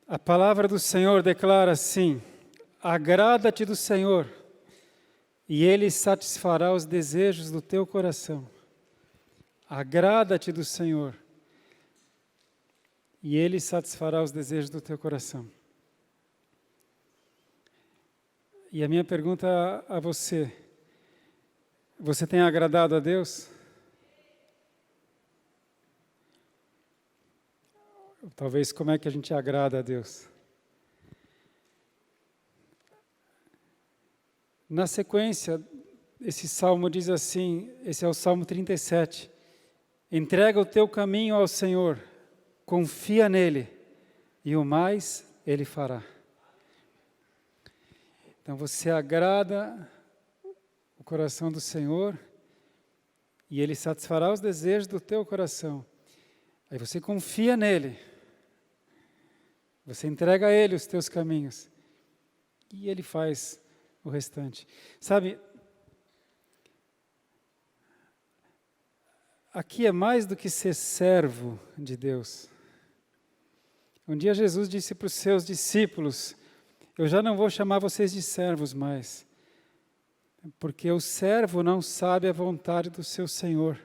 A palavra do Senhor declara assim: agrada-te do Senhor, e Ele satisfará os desejos do teu coração. Agrada-te do Senhor, e Ele satisfará os desejos do teu coração. E a minha pergunta a você: você tem agradado a Deus? Talvez como é que a gente agrada a Deus? Na sequência, esse salmo diz assim, esse é o Salmo 37. Entrega o teu caminho ao Senhor, confia nele, e o mais Ele fará. Então você agrada o coração do Senhor, e Ele satisfará os desejos do teu coração. Aí você confia nele, você entrega a Ele os teus caminhos, e Ele faz o restante. Sabe, aqui é mais do que ser servo de Deus. Um dia Jesus disse para os seus discípulos: eu já não vou chamar vocês de servos mais, porque o servo não sabe a vontade do seu Senhor.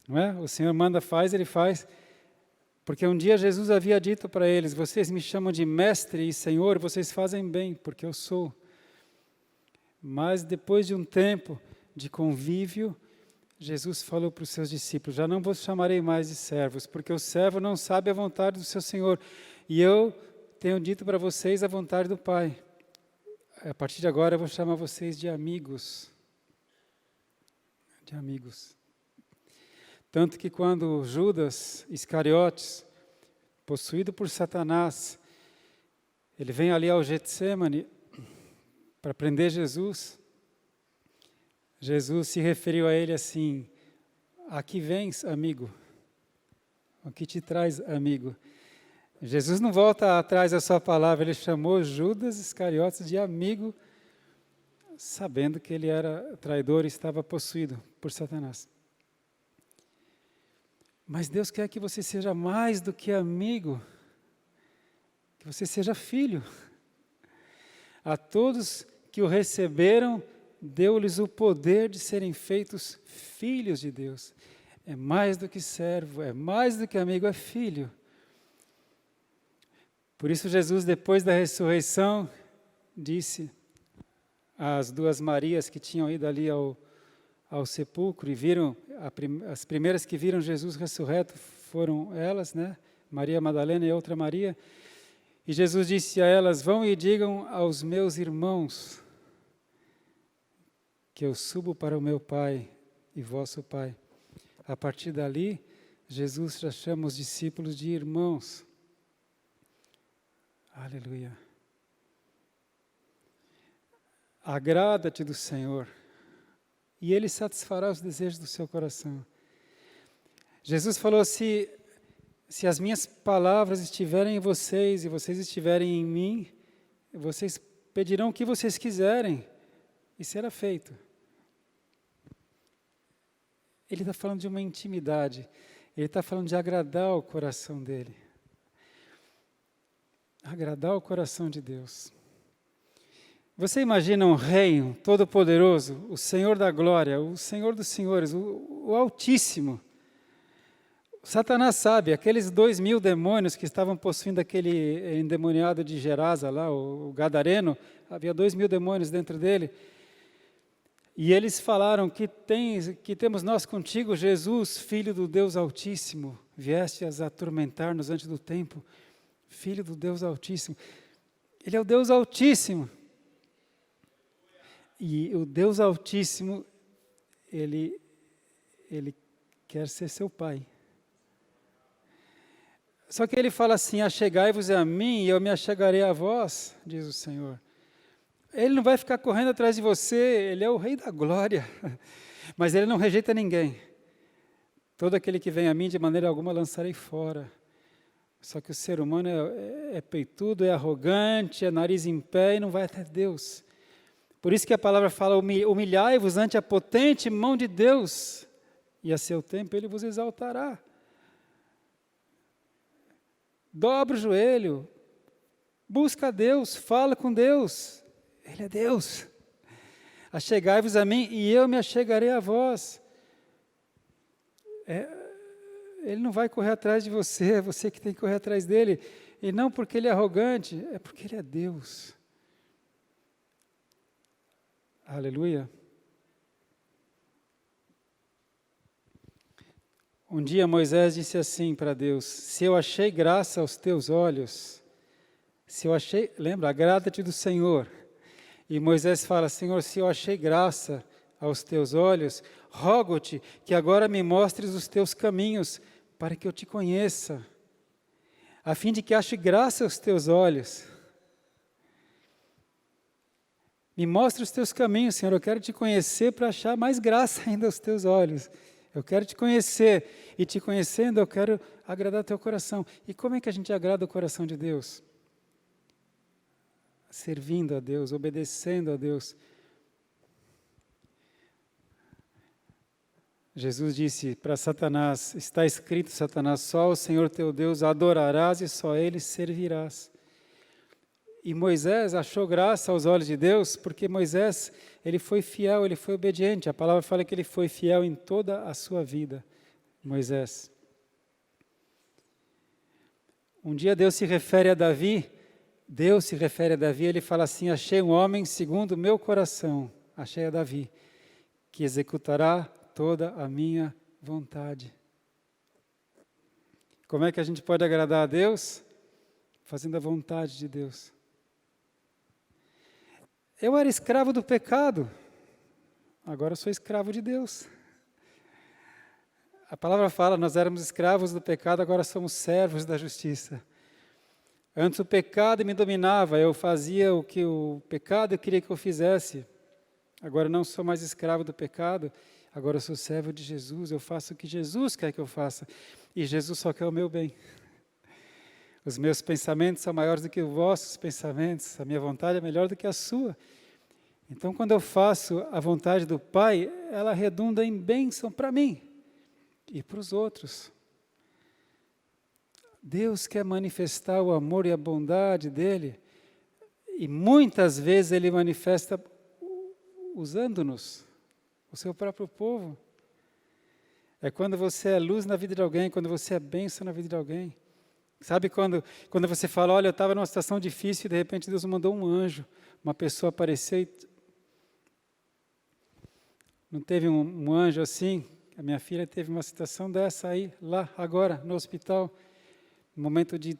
Não é? O Senhor manda, faz, Ele faz. Porque um dia Jesus havia dito para eles: vocês me chamam de mestre e Senhor, vocês fazem bem, porque eu sou. Mas depois de um tempo de convívio, Jesus falou para os seus discípulos: já não vos chamarei mais de servos, porque o servo não sabe a vontade do seu Senhor. E eu tenho dito para vocês a vontade do Pai. A partir de agora eu vou chamar vocês de amigos. De amigos. Tanto que quando Judas Iscariotes, possuído por Satanás, ele vem ali ao Getsêmani para prender Jesus, Jesus se referiu a ele assim: aqui vens, amigo. O que te traz, amigo? Jesus não volta atrás da sua palavra, ele chamou Judas Iscariotes de amigo, sabendo que ele era traidor e estava possuído por Satanás. Mas Deus quer que você seja mais do que amigo, que você seja filho. A todos que o receberam, deu-lhes o poder de serem feitos filhos de Deus. É mais do que servo, é mais do que amigo, é filho. Por isso Jesus, depois da ressurreição, disse às duas Marias que tinham ido ali ao sepulcro e viram, as primeiras que viram Jesus ressurreto foram elas, né? Maria Madalena e outra Maria. E Jesus disse a elas: vão e digam aos meus irmãos que eu subo para o meu Pai e vosso Pai. A partir dali, Jesus já chama os discípulos de irmãos. Aleluia. Agrada-te do Senhor, e Ele satisfará os desejos do seu coração. Jesus falou: se as minhas palavras estiverem em vocês e vocês estiverem em mim, vocês pedirão o que vocês quiserem e será feito. Ele está falando de uma intimidade, ele está falando de agradar o coração dele. Agradar o coração de Deus. Você imagina um rei todo-poderoso, o Senhor da glória, o Senhor dos senhores, o Altíssimo. Satanás sabe, aqueles 2.000 demônios que estavam possuindo aquele endemoniado de Gerasa lá, o Gadareno, havia 2.000 demônios dentro dele. E eles falaram: que temos nós contigo, Jesus, Filho do Deus Altíssimo, vieste a atormentar-nos antes do tempo. Filho do Deus Altíssimo. Ele é o Deus Altíssimo. E o Deus Altíssimo, Ele quer ser seu Pai. Só que Ele fala assim: achegai-vos a mim e eu me achegarei a vós, diz o Senhor. Ele não vai ficar correndo atrás de você, Ele é o Rei da glória. Mas Ele não rejeita ninguém. Todo aquele que vem a mim, de maneira alguma lançarei fora. Só que o ser humano é peitudo, é arrogante, é nariz em pé e não vai até Deus. Por isso que a palavra fala: humilhai-vos ante a potente mão de Deus, e a seu tempo Ele vos exaltará. Dobra o joelho, Busca a Deus, fala com Deus. Ele é Deus. Achegai-vos a mim e eu me achegarei a vós. Ele não vai correr atrás de você, é você que tem que correr atrás dele. E não porque ele é arrogante, é porque ele é Deus. Aleluia. Um dia Moisés disse assim para Deus: se eu achei graça aos teus olhos, lembra, agrada-te do Senhor. E Moisés fala: Senhor, se eu achei graça aos teus olhos, rogo-te que agora me mostres os teus caminhos, para que eu te conheça, a fim de que ache graça aos teus olhos. Me mostre os teus caminhos, Senhor, eu quero te conhecer para achar mais graça ainda aos teus olhos. Eu quero te conhecer, e te conhecendo eu quero agradar teu coração. E como é que a gente agrada o coração de Deus? Servindo a Deus, obedecendo a Deus. Jesus disse para Satanás, está escrito, Satanás, só o Senhor teu Deus adorarás e só Ele servirás. E Moisés achou graça aos olhos de Deus, porque Moisés, ele foi fiel, ele foi obediente. A palavra fala que ele foi fiel em toda a sua vida, Moisés. Um dia Deus se refere a Davi, ele fala assim: achei um homem segundo o meu coração, achei a Davi, que executará toda a minha vontade. Como é que a gente pode agradar a Deus? Fazendo a vontade de Deus. Eu era escravo do pecado, agora eu sou escravo de Deus. A palavra fala, nós éramos escravos do pecado, agora somos servos da justiça. Antes o pecado me dominava, eu fazia o que o pecado queria que eu fizesse. Agora eu não sou mais escravo do pecado, agora eu sou servo de Jesus, eu faço o que Jesus quer que eu faça. E Jesus só quer o meu bem. Os meus pensamentos são maiores do que os vossos pensamentos, a minha vontade é melhor do que a sua. Então, quando eu faço a vontade do Pai, ela redunda em bênção para mim e para os outros. Deus quer manifestar o amor e a bondade dEle, e muitas vezes Ele manifesta usando-nos, o seu próprio povo. É quando você é luz na vida de alguém, quando você é bênção na vida de alguém. Sabe quando você fala, olha, eu estava numa situação difícil e de repente Deus mandou um anjo, uma pessoa apareceu e... Não teve um anjo assim? A minha filha teve uma situação dessa aí, lá, agora, no hospital, um momento de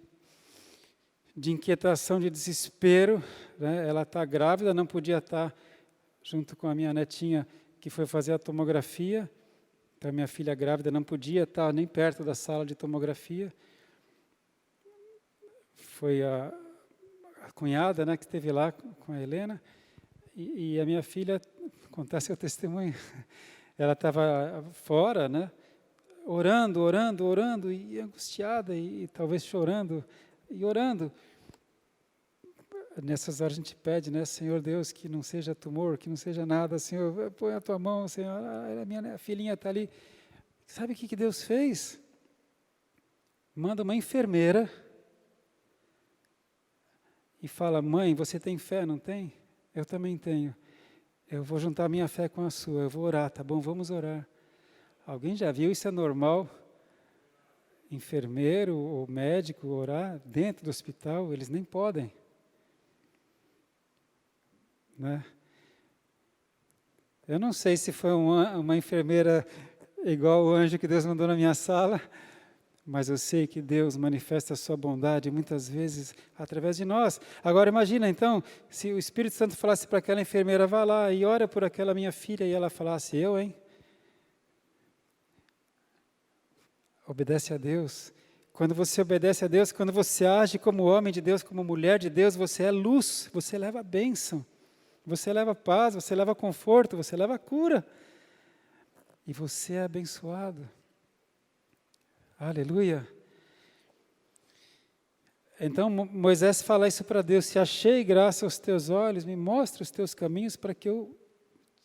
inquietação, de desespero, né? Ela está grávida, não podia estar junto com a minha netinha que foi fazer a tomografia, então a minha filha grávida não podia estar nem perto da sala de tomografia. Foi a cunhada, né, que esteve lá com a Helena, e a minha filha, contar seu testemunho, ela estava fora, né, orando, e angustiada, e talvez chorando, e orando. Nessas horas a gente pede, né, Senhor Deus, que não seja tumor, que não seja nada, Senhor, põe a tua mão, Senhor, a minha filhinha está ali. Sabe o que Deus fez? Manda uma enfermeira e fala, mãe, você tem fé, não tem? Eu também tenho. Eu vou juntar a minha fé com a sua, eu vou orar, tá bom? Vamos orar. Alguém já viu isso? É normal? Enfermeiro ou médico orar dentro do hospital? Eles nem podem. Né? Eu não sei se foi uma enfermeira igual o anjo que Deus mandou na minha sala, mas eu sei que Deus manifesta a sua bondade muitas vezes através de nós. Agora imagina então, se o Espírito Santo falasse para aquela enfermeira, vá lá e ora por aquela minha filha, e ela falasse, eu, hein? Obedece a Deus. Quando você obedece a Deus, quando você age como homem de Deus, como mulher de Deus, você é luz, você leva bênção, você leva paz, você leva conforto, você leva cura. E você é abençoado. Aleluia. Então Moisés fala isso para Deus, se achei graça aos teus olhos, me mostra os teus caminhos para que eu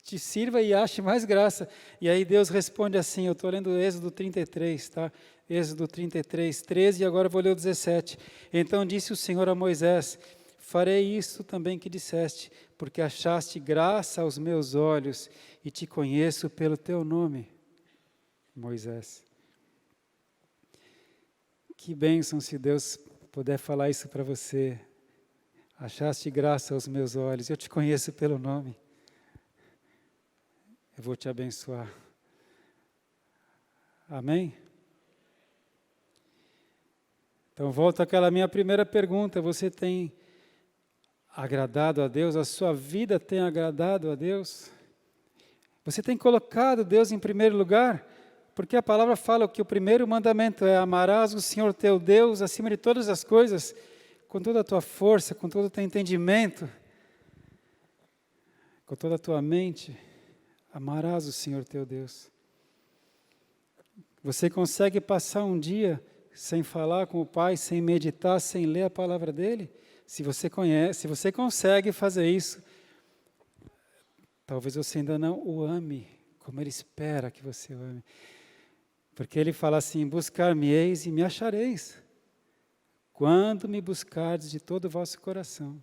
te sirva e ache mais graça. E aí Deus responde assim, eu estou lendo Êxodo 33, tá? Êxodo 33, 13, e agora eu vou ler o 17. Então disse o Senhor a Moisés: farei isto também que disseste, porque achaste graça aos meus olhos e te conheço pelo teu nome, Moisés. Que bênção se Deus puder falar isso para você. Achaste graça aos meus olhos, eu te conheço pelo nome. Eu vou te abençoar. Amém? Então, volto àquela minha primeira pergunta. Você tem agradado a Deus? A sua vida tem agradado a Deus? Você tem colocado Deus em primeiro lugar? Porque a palavra fala que o primeiro mandamento é: amarás o Senhor teu Deus acima de todas as coisas, com toda a tua força, com todo o teu entendimento, com toda a tua mente. Amarás o Senhor teu Deus. Você consegue passar um dia sem falar com o Pai, sem meditar, sem ler a palavra dEle? Se você consegue fazer isso, talvez você ainda não o ame como Ele espera que você o ame. Porque Ele fala assim: buscar-me-eis e me achareis, quando me buscardes de todo o vosso coração.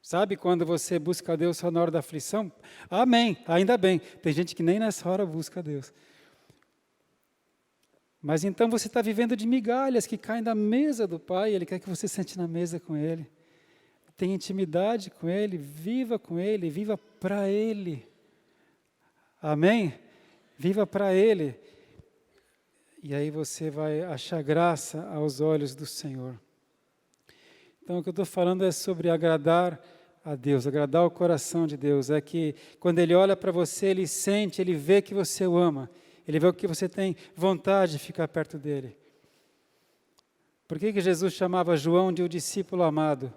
Sabe quando você busca a Deus só na hora da aflição? Amém, ainda bem. Tem gente que nem nessa hora busca a Deus. Mas então você está vivendo de migalhas que caem da mesa do Pai. Ele quer que você sente na mesa com Ele. Tenha intimidade com Ele, viva com Ele, viva para Ele. Amém? Viva para Ele. E aí você vai achar graça aos olhos do Senhor. Então, o que eu estou falando é sobre agradar a Deus, agradar o coração de Deus. É que quando Ele olha para você, Ele sente, Ele vê que você o ama. Ele vê que você tem vontade de ficar perto dEle. Por que Jesus chamava João de o discípulo amado?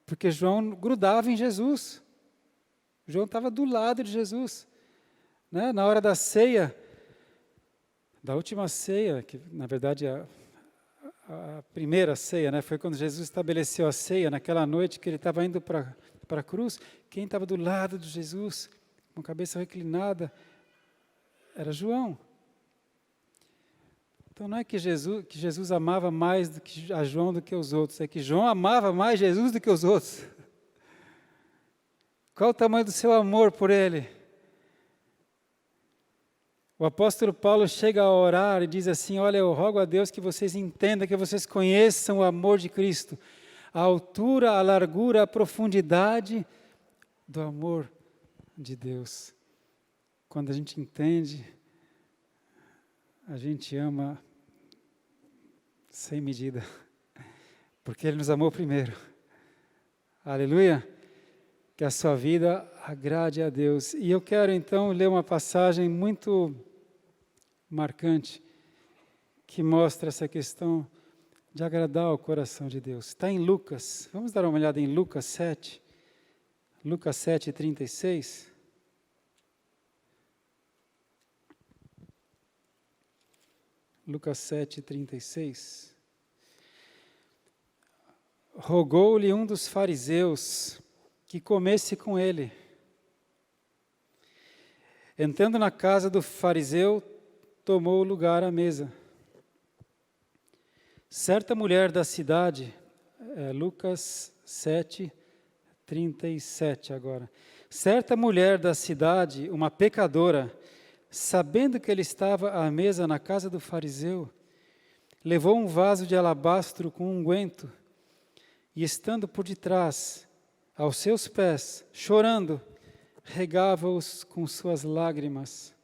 Porque João grudava em Jesus. João estava do lado de Jesus. Né? Na hora da ceia, da última ceia, que na verdade é a primeira ceia, né? Foi quando Jesus estabeleceu a ceia, naquela noite que ele estava indo para a cruz. Quem estava do lado de Jesus, com a cabeça reclinada, era João. Então não é que Jesus amava mais a João do que os outros, é que João amava mais Jesus do que os outros. Qual o tamanho do seu amor por ele? O apóstolo Paulo chega a orar e diz assim: olha, eu rogo a Deus que vocês entendam, que vocês conheçam o amor de Cristo, a altura, a largura, a profundidade do amor de Deus. Quando a gente entende, a gente ama sem medida, porque Ele nos amou primeiro. Aleluia! Que a sua vida agrade a Deus. E eu quero então ler uma passagem muito marcante, que mostra essa questão de agradar o coração de Deus. Está em Lucas, vamos dar uma olhada em Lucas 7, Lucas 7, 36. Lucas 7, 36. Rogou-lhe um dos fariseus que comesse com ele. Entrando na casa do fariseu, tomou lugar à mesa. Certa mulher da cidade, Lucas 7, 37 agora. Certa mulher da cidade, uma pecadora, sabendo que ele estava à mesa na casa do fariseu, levou um vaso de alabastro com unguento e, estando por detrás, aos seus pés, chorando, regava-os com suas lágrimas.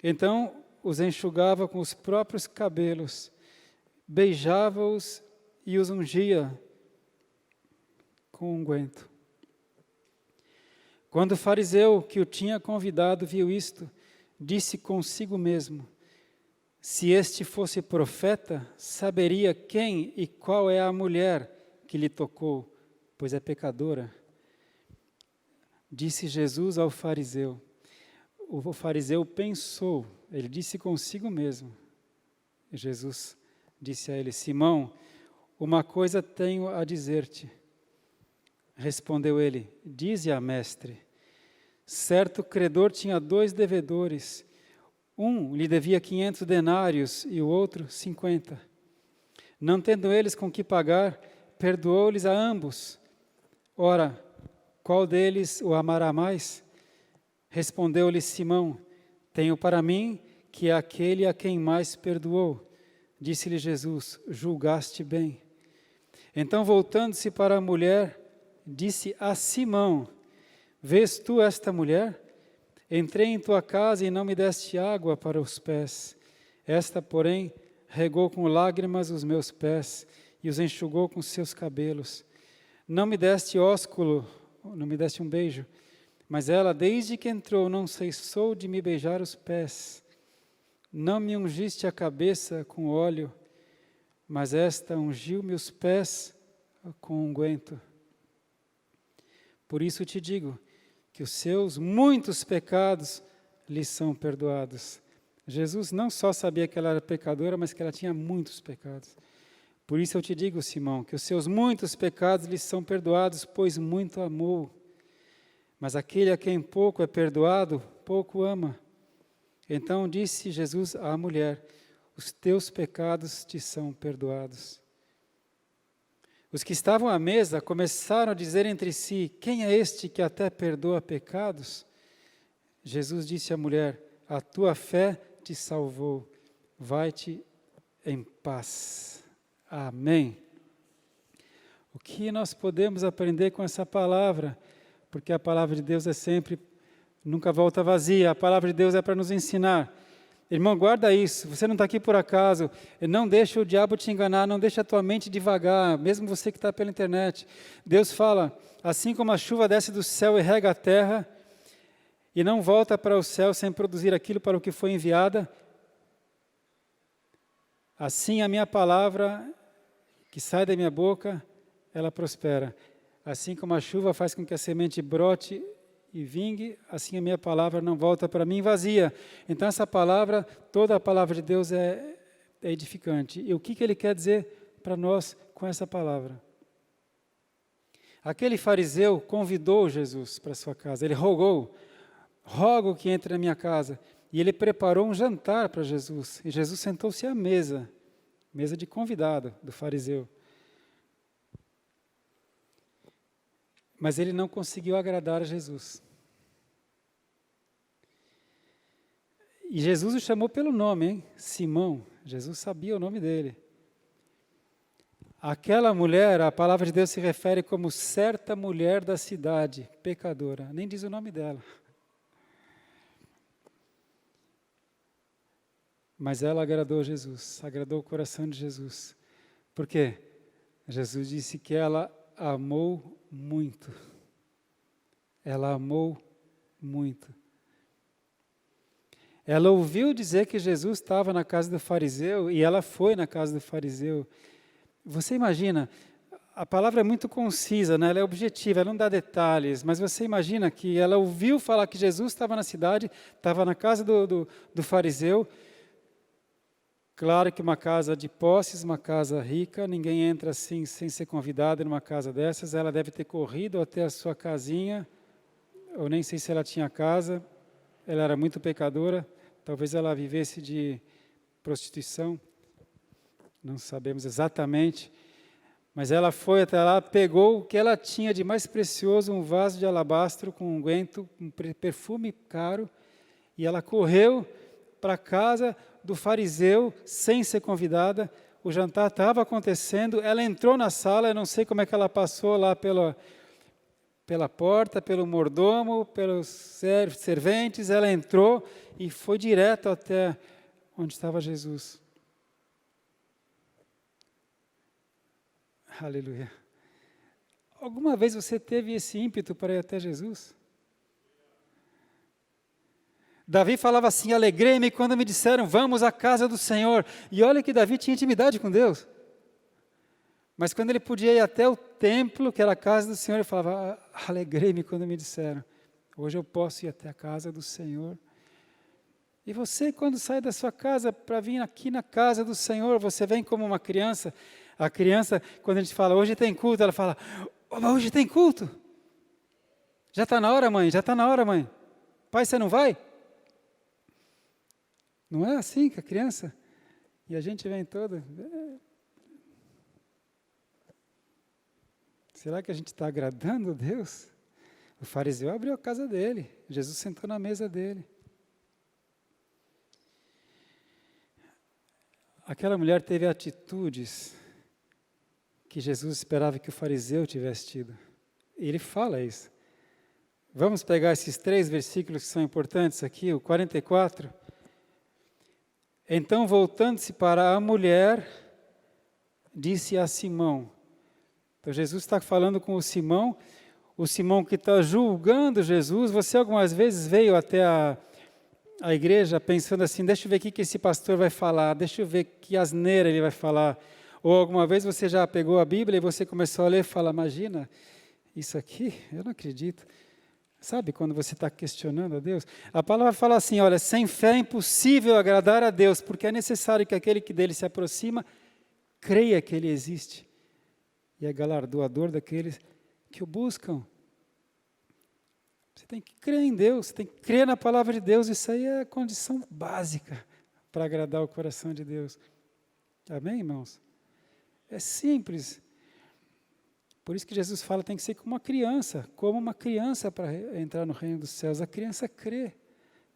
Então os enxugava com os próprios cabelos, beijava-os e os ungia com unguento. Quando o fariseu que o tinha convidado viu isto, disse consigo mesmo: se este fosse profeta, saberia quem e qual é a mulher que lhe tocou, pois é pecadora. Disse Jesus ao fariseu. O fariseu pensou, ele disse consigo mesmo. Jesus disse a ele: Simão, uma coisa tenho a dizer-te. Respondeu ele: dize-a, mestre. Certo credor tinha 2 devedores. Um lhe devia 500 denários e o outro 50. Não tendo eles com que pagar, perdoou-lhes a ambos. Ora, qual deles o amará mais? Respondeu-lhe Simão: tenho para mim que é aquele a quem mais perdoou. Disse-lhe Jesus: julgaste bem. Então, voltando-se para a mulher, disse a Simão: vês tu esta mulher? Entrei em tua casa e não me deste água para os pés. Esta, porém, regou com lágrimas os meus pés e os enxugou com seus cabelos. Não me deste ósculo, não me deste um beijo, mas ela, desde que entrou, não cessou de me beijar os pés. Não me ungiste a cabeça com óleo, mas esta ungiu-me os pés com unguento. Por isso te digo que os seus muitos pecados lhe são perdoados. Jesus não só sabia que ela era pecadora, mas que ela tinha muitos pecados. Por isso eu te digo, Simão, que os seus muitos pecados lhe são perdoados, pois muito amou. Mas aquele a quem pouco é perdoado, pouco ama. Então disse Jesus à mulher: os teus pecados te são perdoados. Os que estavam à mesa começaram a dizer entre si: quem é este que até perdoa pecados? Jesus disse à mulher: a tua fé te salvou, vai-te em paz. Amém. O que nós podemos aprender com essa palavra? Porque a palavra de Deus é sempre, nunca volta vazia, a palavra de Deus é para nos ensinar. Irmão, guarda isso, você não está aqui por acaso, não deixa o diabo te enganar, não deixa a tua mente devagar, mesmo você que está pela internet. Deus fala: assim como a chuva desce do céu e rega a terra, e não volta para o céu sem produzir aquilo para o que foi enviada, assim a minha palavra que sai da minha boca, ela prospera. Assim como a chuva faz com que a semente brote e vingue, assim a minha palavra não volta para mim vazia. Então essa palavra, toda a palavra de Deus é edificante. E o que ele quer dizer para nós com essa palavra? Aquele fariseu convidou Jesus para sua casa, ele rogou: rogo que entre na minha casa. E ele preparou um jantar para Jesus, e Jesus sentou-se à mesa de convidado do fariseu. Mas ele não conseguiu agradar a Jesus. E Jesus o chamou pelo nome, hein? Simão. Jesus sabia o nome dele. Aquela mulher, a palavra de Deus se refere como certa mulher da cidade, pecadora. Nem diz o nome dela. Mas ela agradou Jesus, agradou o coração de Jesus. Por quê? Jesus disse que ela amou muito. Ela amou muito. Ela ouviu dizer que Jesus estava na casa do fariseu e ela foi na casa do fariseu. Você imagina, a palavra é muito concisa, né? Ela é objetiva, ela não dá detalhes, mas você imagina que ela ouviu falar que Jesus estava na cidade, estava na casa do fariseu. Claro que uma casa de posses, uma casa rica, ninguém entra assim sem ser convidado numa casa dessas. Ela deve ter corrido até a sua casinha, ou nem sei se ela tinha casa, ela era muito pecadora, talvez ela vivesse de prostituição, não sabemos exatamente, mas ela foi até lá, pegou o que ela tinha de mais precioso, um vaso de alabastro com unguento, um perfume caro, e ela correu para a casa do fariseu, sem ser convidada. O jantar estava acontecendo, ela entrou na sala, eu não sei como é que ela passou lá pela porta, pelo mordomo, pelos serventes, ela entrou e foi direto até onde estava Jesus. Aleluia. Alguma vez você teve esse ímpeto para ir até Jesus? Davi falava assim: alegrei-me quando me disseram, vamos à casa do Senhor. E olha que Davi tinha intimidade com Deus. Mas quando ele podia ir até o templo, que era a casa do Senhor, ele falava, alegrei-me quando me disseram, hoje eu posso ir até a casa do Senhor. E você, quando sai da sua casa para vir aqui na casa do Senhor, você vem como uma criança. A criança, quando a gente fala, hoje tem culto, ela fala, hoje tem culto? Já está na hora, mãe? Já está na hora, mãe? Pai, você não vai? Não é assim com a criança? E a gente vem todo... Será que a gente está agradando a Deus? O fariseu abriu a casa dele, Jesus sentou na mesa dele. Aquela mulher teve atitudes que Jesus esperava que o fariseu tivesse tido. E ele fala isso. Vamos pegar esses 3 versículos que são importantes aqui, o 44. Então, voltando-se para a mulher, disse a Simão. Então, Jesus está falando com o Simão que está julgando Jesus. Você algumas vezes veio até a igreja pensando assim, deixa eu ver o que esse pastor vai falar, deixa eu ver que asneira ele vai falar. Ou alguma vez você já pegou a Bíblia e você começou a ler e fala, imagina, isso aqui, eu não acredito. Sabe quando você está questionando a Deus? A palavra fala assim, olha, sem fé é impossível agradar a Deus, porque é necessário que aquele que dele se aproxima, creia que ele existe. E é galardoador daqueles que o buscam. Você tem que crer em Deus, você tem que crer na palavra de Deus, isso aí é a condição básica para agradar o coração de Deus. Amém, irmãos? É simples. Por isso que Jesus fala, tem que ser como uma criança para entrar no reino dos céus. A criança crê,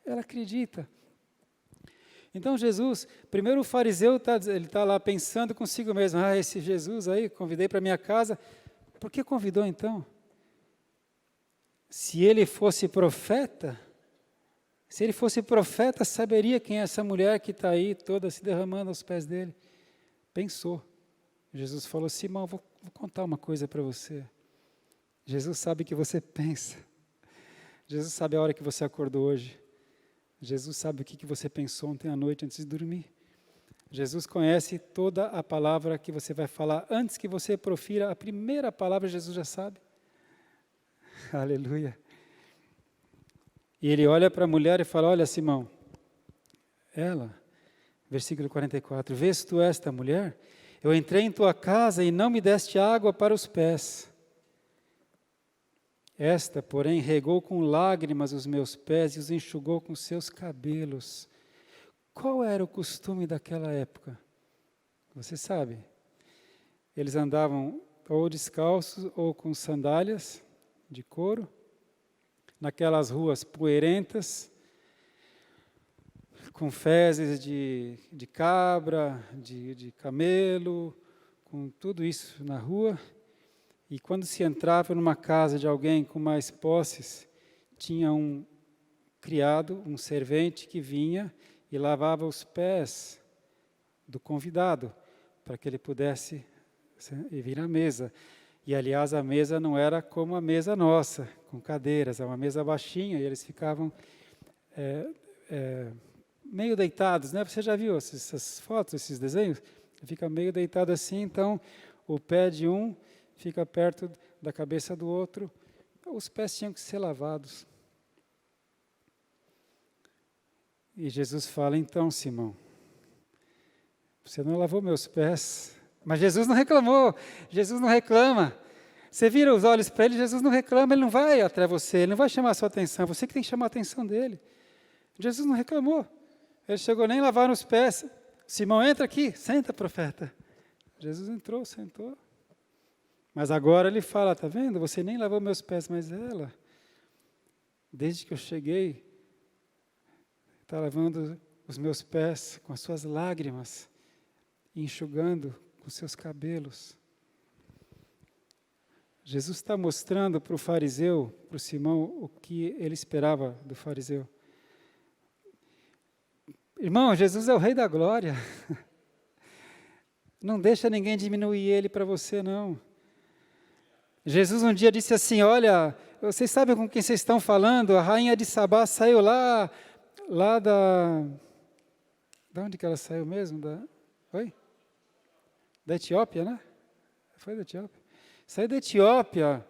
ela acredita. Então Jesus, primeiro o fariseu ele está lá pensando consigo mesmo, esse Jesus aí, convidei para minha casa, por que convidou então? Se ele fosse profeta, saberia quem é essa mulher que está aí toda se derramando aos pés dele. Pensou. Jesus falou, Simão, vou contar uma coisa para você. Jesus sabe que você pensa. Jesus sabe a hora que você acordou hoje. Jesus sabe o que você pensou ontem à noite antes de dormir. Jesus conhece toda a palavra que você vai falar. Antes que você profira a primeira palavra, Jesus já sabe. Aleluia. E ele olha para a mulher e fala, olha Simão, ela, versículo 44, vês tu esta mulher? Eu entrei em tua casa e não me deste água para os pés. Esta, porém, regou com lágrimas os meus pés e os enxugou com seus cabelos. Qual era o costume daquela época? Você sabe. Eles andavam ou descalços ou com sandálias de couro, naquelas ruas poeirentas, com fezes de cabra, de camelo, com tudo isso na rua. E quando se entrava numa casa de alguém com mais posses, tinha um criado, um servente que vinha e lavava os pés do convidado, para que ele pudesse vir à mesa. E, aliás, a mesa não era como a mesa nossa, com cadeiras, é uma mesa baixinha, e eles ficavam meio deitados, né? Você já viu essas fotos, esses desenhos? Fica meio deitado assim, então o pé de um fica perto da cabeça do outro. Os pés tinham que ser lavados. E Jesus fala, então, Simão, você não lavou meus pés. Mas Jesus não reclamou, Jesus não reclama. Você vira os olhos para ele, Jesus não reclama, ele não vai até você, ele não vai chamar a sua atenção, você que tem que chamar a atenção dele. Jesus não reclamou, ele chegou nem a lavar os pés. Simão, entra aqui, senta, profeta. Jesus entrou, sentou. Mas agora ele fala, está vendo, você nem lavou meus pés, mas ela, desde que eu cheguei, está lavando os meus pés com as suas lágrimas, e enxugando com seus cabelos. Jesus está mostrando para o fariseu, para o Simão, o que ele esperava do fariseu. Irmão, Jesus é o Rei da Glória. Não deixa ninguém diminuir ele para você, não. Jesus um dia disse assim, olha, vocês sabem com quem vocês estão falando? A rainha de Sabá saiu lá da onde que ela saiu mesmo? Oi? Da Etiópia, né? Foi da Etiópia. Saiu da Etiópia,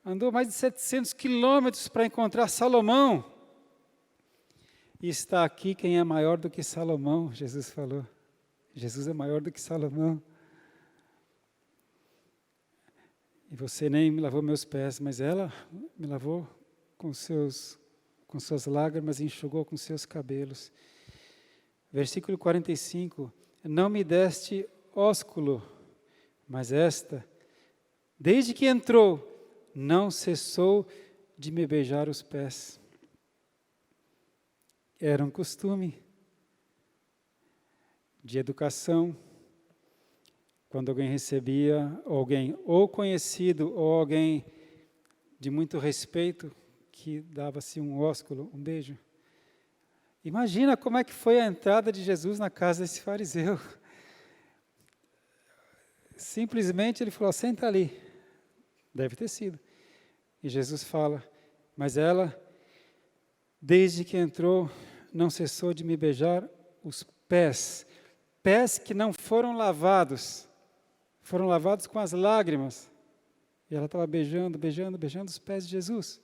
andou mais de 700 quilômetros para encontrar Salomão. E está aqui quem é maior do que Salomão, Jesus falou. Jesus é maior do que Salomão. E você nem me lavou meus pés, mas ela me lavou com suas lágrimas e enxugou com seus cabelos. Versículo 45, não me deste ósculo, mas esta, desde que entrou, não cessou de me beijar os pés. Era um costume de educação, quando alguém recebia, alguém ou conhecido, ou alguém de muito respeito, que dava-se um ósculo, um beijo. Imagina como é que foi a entrada de Jesus na casa desse fariseu. Simplesmente ele falou, senta ali. Deve ter sido. E Jesus fala, mas ela, desde que entrou, não cessou de me beijar os pés. Pés que não foram lavados com as lágrimas. E ela estava beijando os pés de Jesus.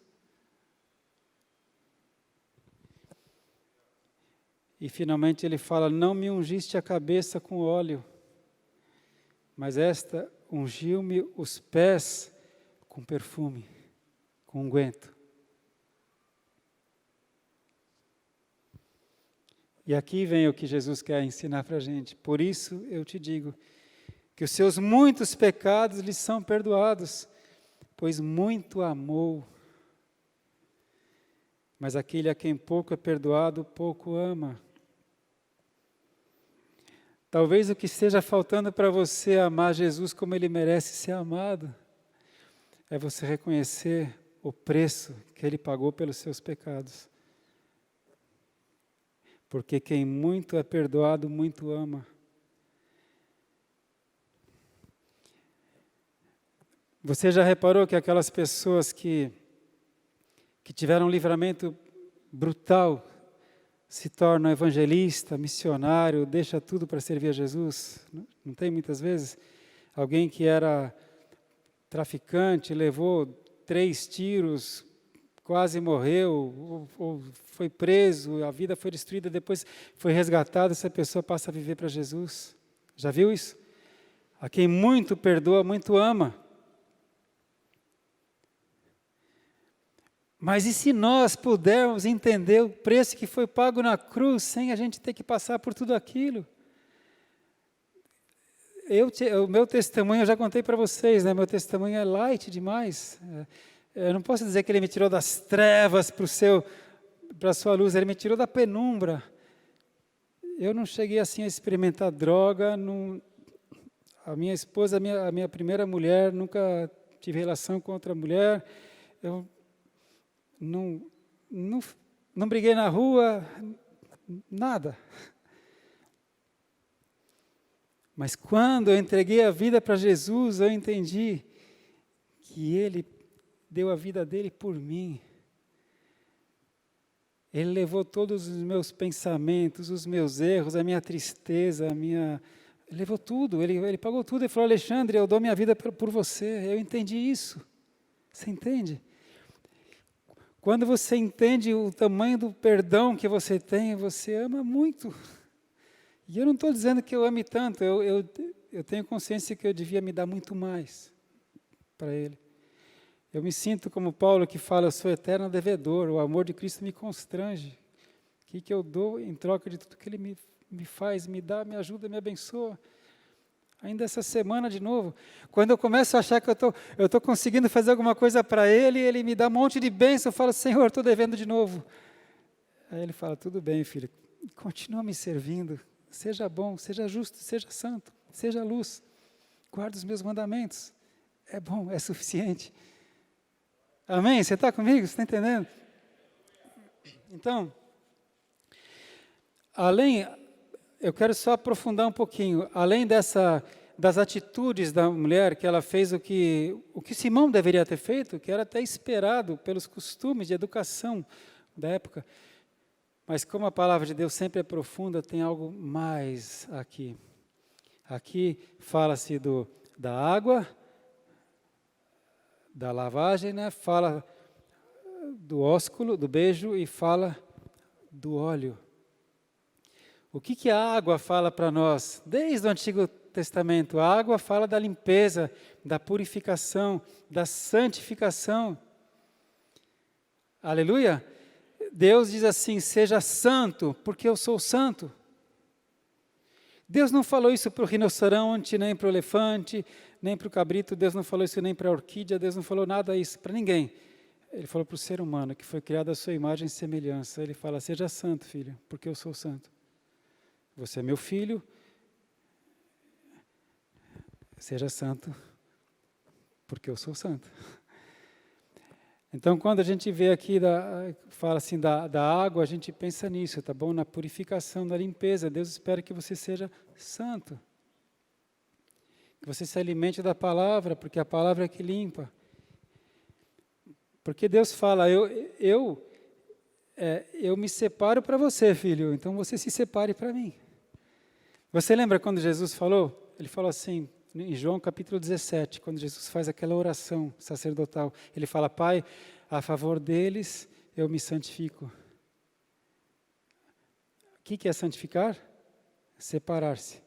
E finalmente ele fala, não me ungiste a cabeça com óleo, mas esta ungiu-me os pés com perfume, com unguento. E aqui vem o que Jesus quer ensinar para a gente. Por isso eu te digo, que os seus muitos pecados lhes são perdoados, pois muito amou. Mas aquele a quem pouco é perdoado, pouco ama. Talvez o que esteja faltando para você amar Jesus como Ele merece ser amado, é você reconhecer o preço que Ele pagou pelos seus pecados. Porque quem muito é perdoado, muito ama. Você já reparou que aquelas pessoas que tiveram um livramento brutal, se torna evangelista, missionário, deixa tudo para servir a Jesus? Não tem muitas vezes? Alguém que era traficante, levou 3 tiros, quase morreu, ou foi preso, a vida foi destruída, depois foi resgatada, essa pessoa passa a viver para Jesus. Já viu isso? A quem muito perdoa, muito ama. Mas e se nós pudermos entender o preço que foi pago na cruz, sem a gente ter que passar por tudo aquilo? O meu testemunho, eu já contei para vocês, né? Meu testemunho é light demais. Eu não posso dizer que Ele me tirou das trevas para a sua luz, Ele me tirou da penumbra. Eu não cheguei assim a experimentar droga, a minha esposa, a minha primeira mulher, nunca tive relação com outra mulher, eu não briguei na rua, nada. Mas quando eu entreguei a vida para Jesus, eu entendi que Ele deu a vida dele por mim. Ele levou todos os meus pensamentos, os meus erros, a minha tristeza, Ele levou tudo, ele pagou tudo. Ele falou, Alexandre, eu dou minha vida por você. Eu entendi isso. Você entende? Quando você entende o tamanho do perdão que você tem, você ama muito. E eu não estou dizendo que eu ame tanto, eu tenho consciência que eu devia me dar muito mais para Ele. Eu me sinto como Paulo que fala, eu sou eterno devedor, o amor de Cristo me constrange. O que eu dou em troca de tudo que Ele me faz, me dá, me ajuda, me abençoa. Ainda essa semana de novo, quando eu começo a achar que eu estou conseguindo fazer alguma coisa para Ele me dá um monte de bênção, eu falo, Senhor, estou devendo de novo. Aí Ele fala, tudo bem, filho, continua me servindo, seja bom, seja justo, seja santo, seja luz, guarda os meus mandamentos, é bom, é suficiente. Amém? Você está comigo? Você está entendendo? Então, eu quero só aprofundar um pouquinho, além das atitudes da mulher, que ela fez o que Simão deveria ter feito, que era até esperado pelos costumes de educação da época. Mas como a palavra de Deus sempre é profunda, tem algo mais aqui. Aqui fala-se da água, da lavagem, né? Fala do ósculo, do beijo, e fala do óleo. O que a água fala para nós? Desde o Antigo Testamento, a água fala da limpeza, da purificação, da santificação. Aleluia? Deus diz assim, seja santo, porque eu sou santo. Deus não falou isso para o rinoceronte, nem para o elefante, nem para o cabrito, Deus não falou isso nem para a orquídea, Deus não falou nada isso para ninguém. Ele falou para o ser humano, que foi criado à sua imagem e semelhança. Ele fala, seja santo, filho, porque eu sou santo. Você é meu filho, seja santo, porque eu sou santo. Então, quando a gente vê aqui, fala assim da água, a gente pensa nisso, tá bom? Na purificação, na limpeza. Deus espera que você seja santo. Que você se alimente da palavra, porque a palavra é que limpa. Porque Deus fala, eu me separo para você, filho, então você se separe para mim. Você lembra quando Jesus falou? Ele falou assim, em João capítulo 17, quando Jesus faz aquela oração sacerdotal, ele fala, Pai, a favor deles eu me santifico. O que é santificar? Separar-se.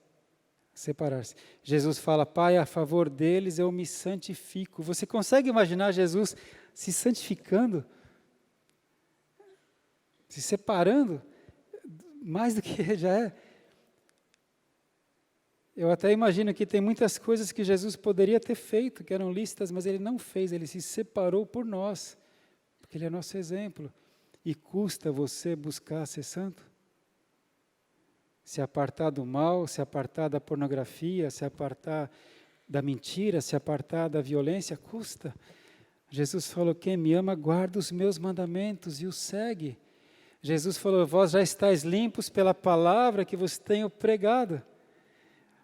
Separar-se. Jesus fala, Pai, a favor deles eu me santifico. Você consegue imaginar Jesus se santificando? Se separando? Mais do que já é. Eu até imagino que tem muitas coisas que Jesus poderia ter feito, que eram lícitas, mas Ele não fez, Ele se separou por nós, porque Ele é nosso exemplo. E custa você buscar ser santo? Se apartar do mal, se apartar da pornografia, se apartar da mentira, se apartar da violência, custa. Jesus falou, quem me ama guarda os meus mandamentos e os segue. Jesus falou, vós já estáis limpos pela palavra que vos tenho pregado.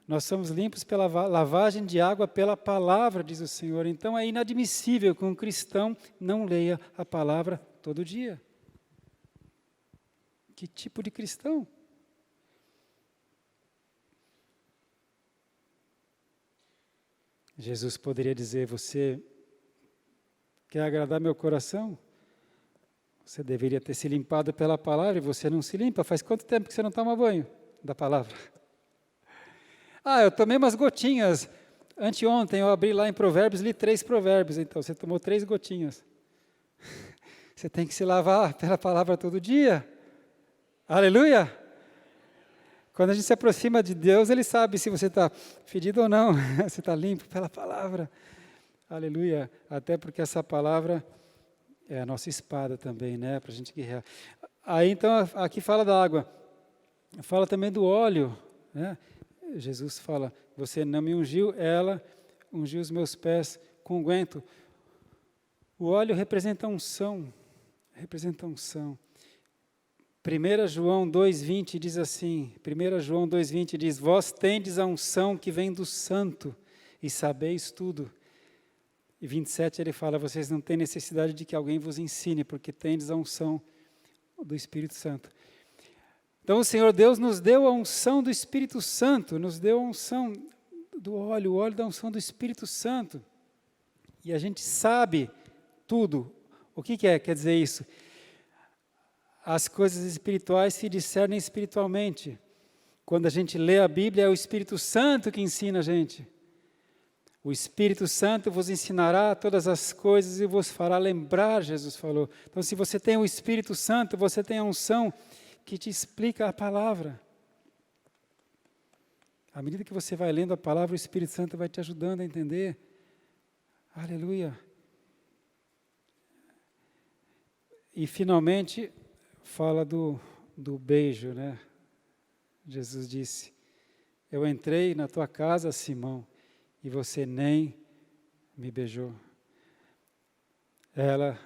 Nós somos limpos pela lavagem de água pela palavra, diz o Senhor. Então é inadmissível que um cristão não leia a palavra todo dia. Que tipo de cristão? Jesus poderia dizer, você quer agradar meu coração? Você deveria ter se limpado pela palavra e você não se limpa. Faz quanto tempo que você não toma banho da palavra? Eu tomei umas gotinhas. Anteontem eu abri lá em Provérbios, li 3 provérbios. Então, você tomou 3 gotinhas. Você tem que se lavar pela palavra todo dia. Aleluia! Quando a gente se aproxima de Deus, Ele sabe se você está fedido ou não. Se está limpo pela palavra. Aleluia! Até porque essa palavra é a nossa espada também, né? Para a gente guerrear. Aí, então, aqui fala da água. Fala também do óleo, né? Jesus fala, você não me ungiu, ela ungiu os meus pés com unguento. O óleo representa a unção, representa a unção. 1 João 2,20 diz assim, 1 João 2,20 diz, vós tendes a unção que vem do santo e sabeis tudo. E 27 ele fala, vocês não têm necessidade de que alguém vos ensine, porque tendes a unção do Espírito Santo. Então o Senhor Deus nos deu a unção do Espírito Santo, nos deu a unção do óleo, o óleo da unção do Espírito Santo. E a gente sabe tudo. O que quer dizer isso? As coisas espirituais se discernem espiritualmente. Quando a gente lê a Bíblia, é o Espírito Santo que ensina a gente. O Espírito Santo vos ensinará todas as coisas e vos fará lembrar, Jesus falou. Então, se você tem o Espírito Santo, você tem a unção que te explica a palavra. À medida que você vai lendo a palavra, o Espírito Santo vai te ajudando a entender. Aleluia. E finalmente, fala do beijo, né? Jesus disse, eu entrei na tua casa, Simão, e você nem me beijou. Ela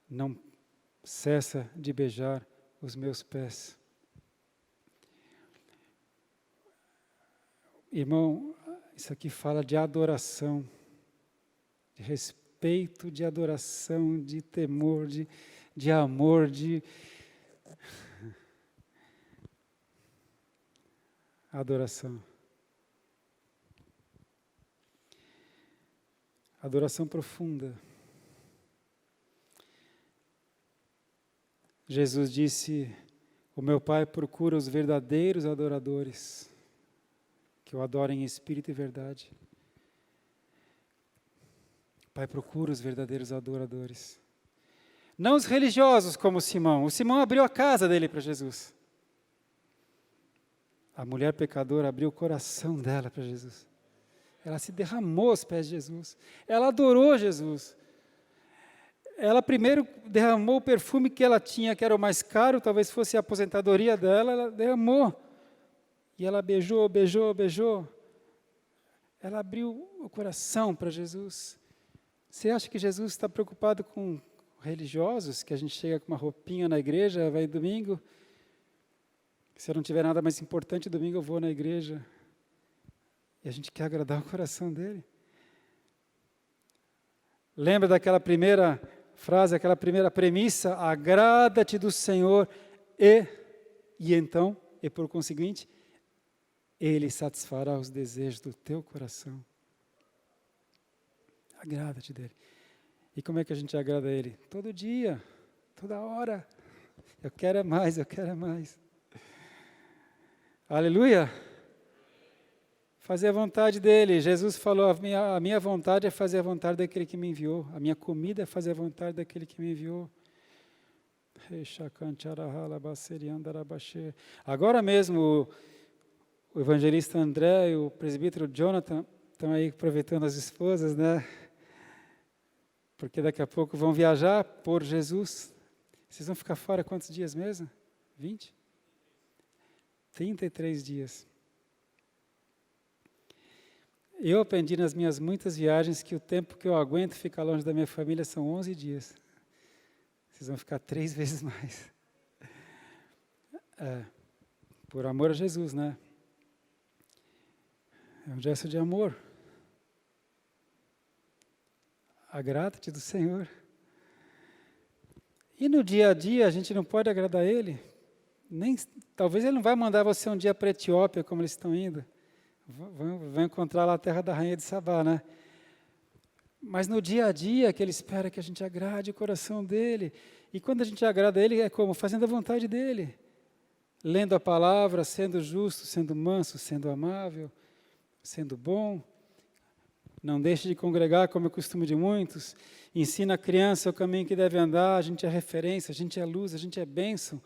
não cessa de beijar os meus pés. Irmão, isso aqui fala de adoração, de respeito, de adoração, de temor, de amor, de adoração. Adoração profunda. Jesus disse, o meu Pai procura os verdadeiros adoradores, que o adorem em espírito e verdade. O Pai procura os verdadeiros adoradores. Não os religiosos como Simão. O Simão abriu a casa dele para Jesus. A mulher pecadora abriu o coração dela para Jesus. Ela se derramou aos pés de Jesus. Ela adorou Jesus. Ela primeiro derramou o perfume que ela tinha, que era o mais caro, talvez fosse a aposentadoria dela, ela derramou. E ela beijou, beijou, beijou. Ela abriu o coração para Jesus. Você acha que Jesus está preocupado com religiosos, que a gente chega com uma roupinha na igreja, vai domingo? Se eu não tiver nada mais importante, domingo eu vou na igreja. E a gente quer agradar o coração dele. Lembra daquela primeira frase, aquela primeira premissa? Agrada-te do Senhor e então, e por conseguinte, Ele satisfará os desejos do teu coração. Agrada-te dele. E como é que a gente agrada a Ele? Todo dia, toda hora. Eu quero mais, eu quero mais. Aleluia! Fazer a vontade dEle. Jesus falou, a minha vontade é fazer a vontade daquele que me enviou. A minha comida é fazer a vontade daquele que me enviou. Agora mesmo, o evangelista André e o presbítero Jonathan estão aí aproveitando as esposas, né? Porque daqui a pouco vão viajar por Jesus. Vocês vão ficar fora quantos dias mesmo? 20? 33 dias. Eu aprendi nas minhas muitas viagens que o tempo que eu aguento ficar longe da minha família são 11 dias. Vocês vão ficar 3 vezes mais. Por amor a Jesus, né? É um gesto de amor. Agrada-te do Senhor. E no dia a dia a gente não pode agradar Ele. Talvez Ele não vai mandar você um dia para a Etiópia, como eles estão indo. Vão encontrar lá a terra da rainha de Sabá, né? Mas no dia a dia que Ele espera que a gente agrade o coração dEle. E quando a gente agrada Ele, é como? Fazendo a vontade dEle. Lendo a palavra, sendo justo, sendo manso, sendo amável, sendo bom. Não deixe de congregar, como é o costume de muitos. Ensina a criança o caminho que deve andar. A gente é referência, a gente é luz, a gente é bênção.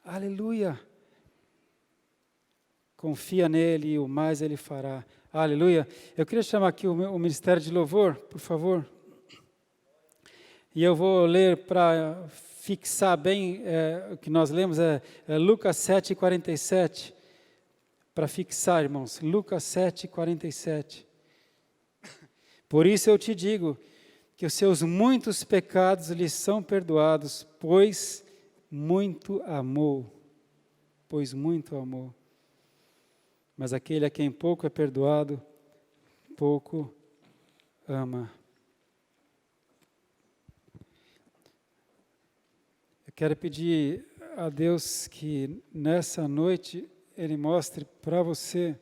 Aleluia! Confia nele e o mais ele fará. Aleluia! Eu queria chamar aqui o Ministério de Louvor, por favor. E eu vou ler para fixar bem o que nós lemos, Lucas 7:47. Para fixar, irmãos, Lucas 7:47. Por isso eu te digo que os seus muitos pecados lhes são perdoados, pois muito amou. Pois muito amou. Mas aquele a quem pouco é perdoado, pouco ama. Eu quero pedir a Deus que nessa noite Ele mostre para você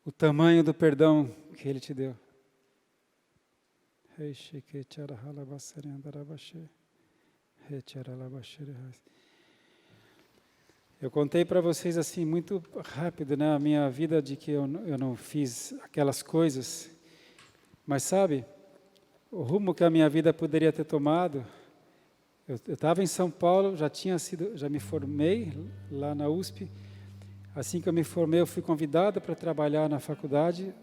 o tamanho do perdão que Ele te deu. Eu contei para vocês assim muito rápido, né, a minha vida de que eu não fiz aquelas coisas, mas sabe, o rumo que a minha vida poderia ter tomado, eu estava em São Paulo, já me formei lá na USP. Assim que eu me formei, eu fui convidado para trabalhar na faculdade.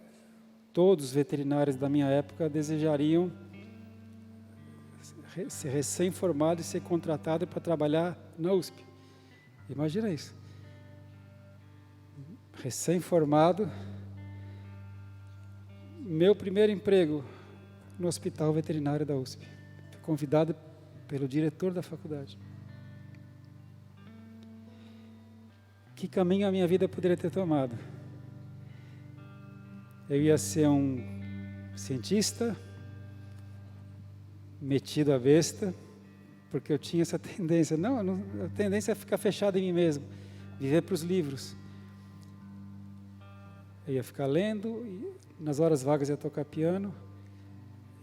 Todos os veterinários da minha época desejariam ser recém-formado e ser contratado para trabalhar na USP. Imagina isso. Recém-formado, meu primeiro emprego no hospital veterinário da USP. Fui convidado pelo diretor da faculdade. Que caminho a minha vida poderia ter tomado? Eu ia ser um cientista, metido a besta, porque eu tinha essa tendência. A tendência é ficar fechado em mim mesmo, viver para os livros. Eu ia ficar lendo, e nas horas vagas eu ia tocar piano,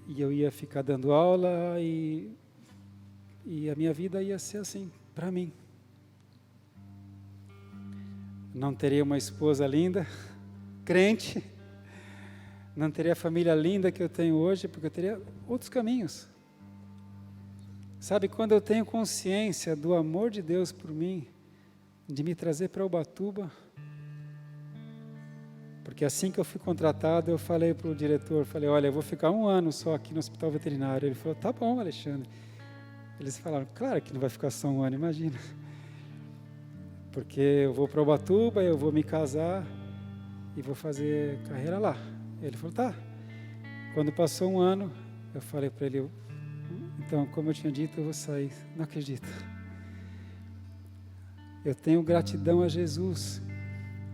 e eu ia ficar dando aula, e a minha vida ia ser assim, para mim. Não teria uma esposa linda, crente, não teria a família linda que eu tenho hoje, porque eu teria outros caminhos. Sabe, quando eu tenho consciência do amor de Deus por mim, de me trazer para Ubatuba, porque assim que eu fui contratado, eu falei para o diretor, falei, olha, eu vou ficar 1 ano só aqui no hospital veterinário. Ele falou, tá bom, Alexandre. Eles falaram, claro que não vai ficar só 1 ano, imagina. Porque eu vou para Ubatuba, eu vou me casar e vou fazer carreira lá. Ele falou, tá. Quando passou 1 ano, eu falei para ele, então, como eu tinha dito, eu vou sair. Não acredito. Eu tenho gratidão a Jesus,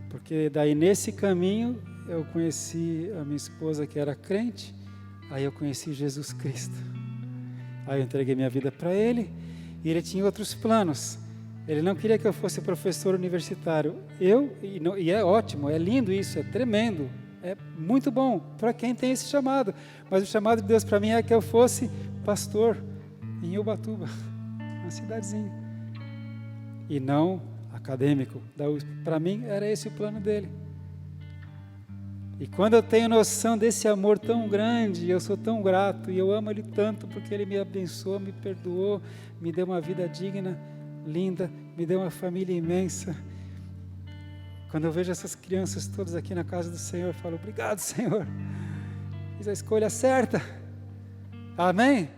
porque daí nesse caminho eu conheci a minha esposa que era crente, aí eu conheci Jesus Cristo. Aí eu entreguei minha vida para Ele, e Ele tinha outros planos. Ele não queria que eu fosse professor universitário. E é ótimo, é lindo isso, é tremendo, é muito bom para quem tem esse chamado. Mas o chamado de Deus para mim é que eu fosse pastor em Ubatuba, uma cidadezinha, e não acadêmico da USP. Para mim era esse o plano dele. E quando eu tenho noção desse amor tão grande, eu sou tão grato, e eu amo Ele tanto, porque Ele me abençoou, me perdoou, me deu uma vida digna, linda, me deu uma família imensa. Quando eu vejo essas crianças todas aqui na casa do Senhor, eu falo, obrigado, Senhor, fiz a escolha certa. Amém?